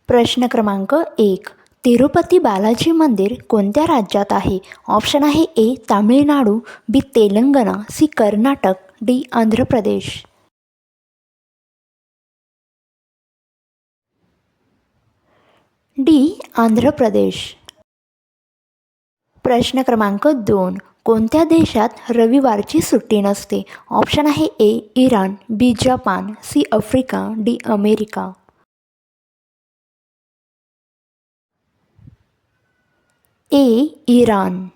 प्रश्न क्रमांक 1. तिरुपती बालाजी मंदिर कोणत्या राज्यात आहे? ऑप्शन आहे ए. तामिळनाडू, बी. Telangana, C. Karnataka, D. Andhra Pradesh. D. Andhra Pradesh. प्रश्न क्रमांक 2. कोणत्या देशात रविवारची सुट्टी नसते? ऑप्शन आहे A. Iran, B. Japan, C. Africa, D. America. A. Iran.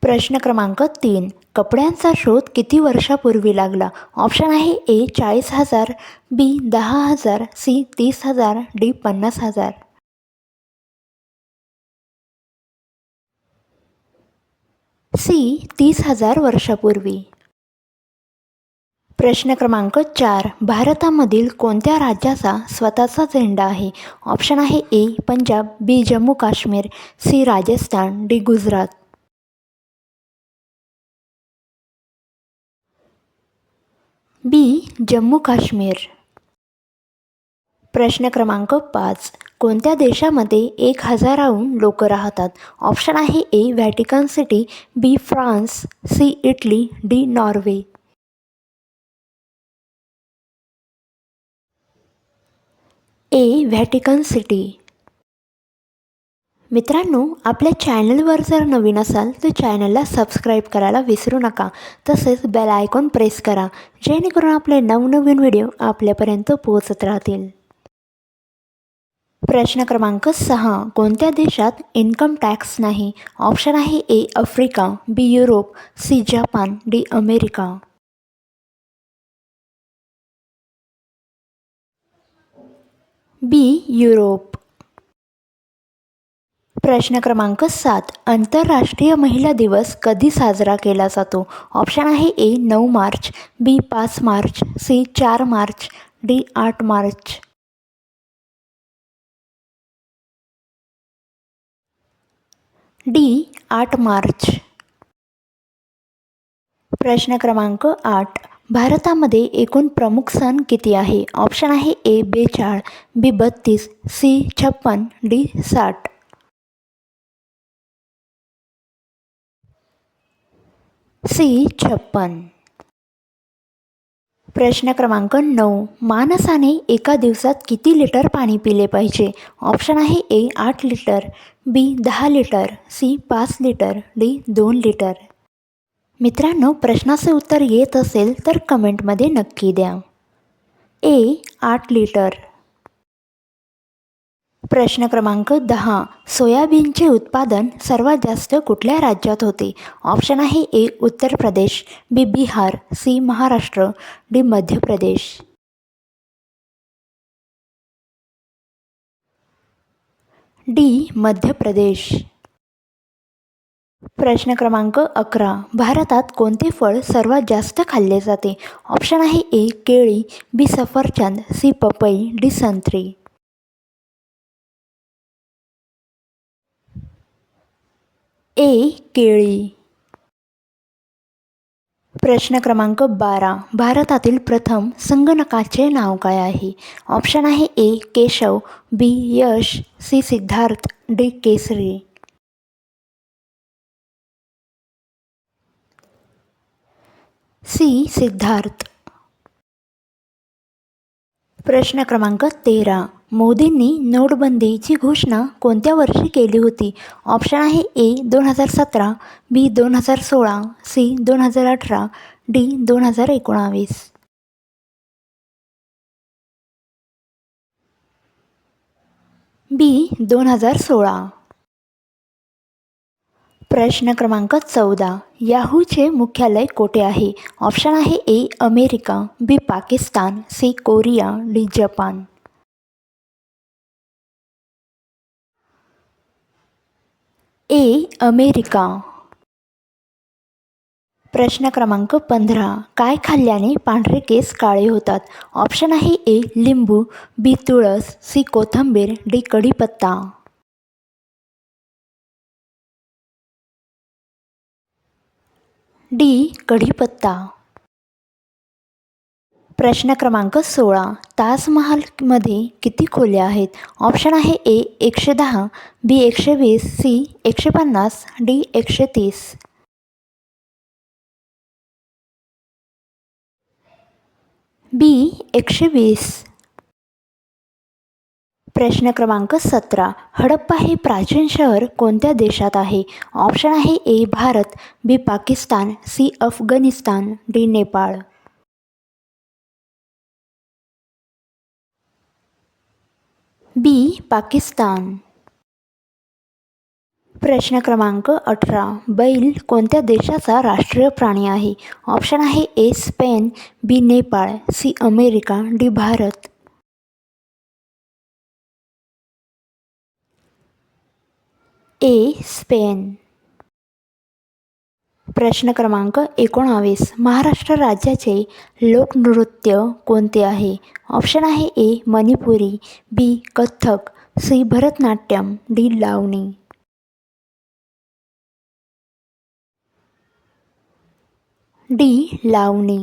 प्रश्न क्रमांक 3. कपड्यांचा शोध किती वर्षापूर्वी लागला? ऑप्शन आहे ए. 40,000, बी. 10,000, सी. 30,000, डी. 50,000. सी. 30,000 वर्षापूर्वी. प्रश्न क्रमांक 4. भारतामधील कोणत्या राज्याचा स्वतःचा झेंडा आहे? ऑप्शन आहे ए. पंजाब, बी. जम्मू काश्मीर, सी. राजस्थान, डी. गुजरात. बी. जम्मू काश्मीर. प्रश्न क्रमांक 5. कोणत्या देशामध्ये 1,000हून लोक राहतात? ऑप्शन आहे A. Vatican city, B. France, C. Italy, D. Norway. A. Vatican city. मित्रांनो, आपल्या चॅनलवर जर नवीन असाल तर चॅनलला सबस्क्राईब करायला विसरू नका. तसेच बेल आयकॉन प्रेस करा, जेणेकरून आपले नवनवीन व्हिडिओ आपल्यापर्यंत पोहोचत राहतील. प्रश्न क्रमांक 6. कोणत्या देशात इन्कम टॅक्स नाही? ऑप्शन आहे A. Africa, B. Europe, C. Japan, D. America. B. Europe. प्रश्न क्रमांक 7. आंतरराष्ट्रीय महिला दिवस कधी साजरा केला जातो? ऑप्शन आहे A. 9 March, B. 5 March, C. 4 March, D. 8 March. D. 8 March. प्रश्न क्रमांक 8. भारतामध्ये एकूण प्रमुख सण किती आहे? ऑप्शन आहे ए. 42, बी. 32, सी. 56, डी. 60. सी. 56. प्रश्न क्रमांक 9. माणसाने एका दिवसात किती लिटर पाणी पिले पाहिजे? ऑप्शन आहे A. 8 litre, B. 10 litre, C. 5 litre, D. 2 litre. मित्रांनो, प्रश्नाचे उत्तर येत असेल तर कमेंटमध्ये नक्की द्या. ए. 8 लिटर. प्रश्न क्रमांक 10. सोयाबीनचे उत्पादन सर्वात जास्त कुठल्या राज्यात होते? ऑप्शन आहे ए. उत्तर प्रदेश, बी. Bihar, C. Maharashtra, D. Madhya Pradesh. D. Madhya Pradesh. प्रश्न क्रमांक 11. भारतात कोणते फळ सर्वात जास्त खाल्ले जाते? ऑप्शन आहे ए. केळी, बी. सफरचंद, सी. पपई, डी. संत्री. ए. केळी. प्रश्न क्रमांक 12. भारतातील प्रथम संगणकाचे नाव काय आहे? ऑप्शन आहे ए. केशव, बी. यश, सी. सिद्धार्थ, डी. केसरी. सी. सिद्धार्थ. प्रश्न क्रमांक 13. मोदींनी नोटबंदीची घोषणा कोणत्या वर्षी केली होती? ऑप्शन आहे ए. 2017, बी. 2016, सी. 2018, डी. 2019. बी. 2016. प्रश्न क्रमांक 14. याहूचे मुख्यालय कोठे आहे? ऑप्शन आहे A. America, B. Pakistan, C. Korea, D. Japan. A. America. प्रश्न क्रमांक 15. काय खाल्ल्याने पांढरे केस काळे होतात? ऑप्शन आहे ए. लिंबू, बी. तुळस, सी. कोथिंबीर, डी. कढीपत्ता. डी. कढीपत्ता. प्रश्न क्रमांक 16. ताजमहालमध्ये किती खोल्या आहेत? ऑप्शन आहे ए 110, बी 120, सी 150, डी 130. बी 120. प्रश्न क्रमांक 17. हडप्पा हे प्राचीन शहर कोणत्या देशात आहे? ऑप्शन आहे ए भारत, बी पाकिस्तान, सी अफगाणिस्तान, डी नेपाळ. बी पाकिस्तान. प्रश्न क्रमांक 18. बैल कोणत्या देशाचा राष्ट्रीय प्राणी आहे? ऑप्शन आहे A Spain, B Nepal, C America, D Bharat. A Spain. प्रश्न क्रमांक 19. महाराष्ट्र राज्याचे लोकनृत्य कोणते आहे? ऑप्शन आहे ए मणिपुरी, बी कथ्थक, सी भरतनाट्यम, डी लावणी. डी लावणी.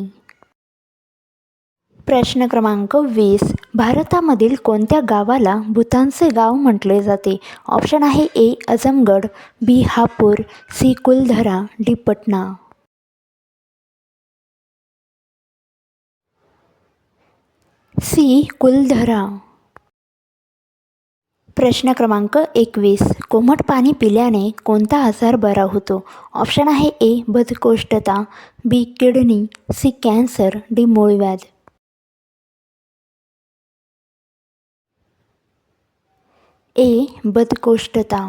प्रश्न क्रमांक 20. भारतामधील कोणत्या गावाला भूतानचे गाव म्हटले जाते? ऑप्शन आहे A Azamgarh, B Hapur, C Kuldhara, D Patna. C Kuldhara. प्रश्न क्रमांक 21. कोमट पाणी पिल्याने कोणता आजार बरा होतो? ऑप्शन आहे ए बद्धकोष्ठता, बी किडनी, सी कॅन्सर, डी मूळव्याध. ए बद्धकोष्ठता.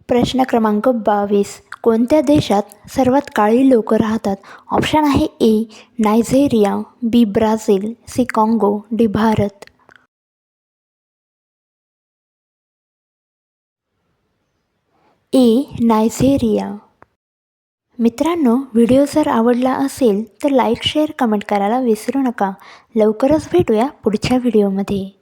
प्रश्न क्रमांक 22. कोणत्या देशात सर्वात काळी लोक राहतात? ऑप्शन आहे ए नायजेरिया, बी ब्राझील, सी काँगो, डी भारत. ए नायजेरिया. मित्रांनो, व्हिडिओ जर आवडला असेल तर लाईक, शेअर, कमेंट करायला विसरू नका. लवकरच भेटूया पुढच्या व्हिडिओमध्ये.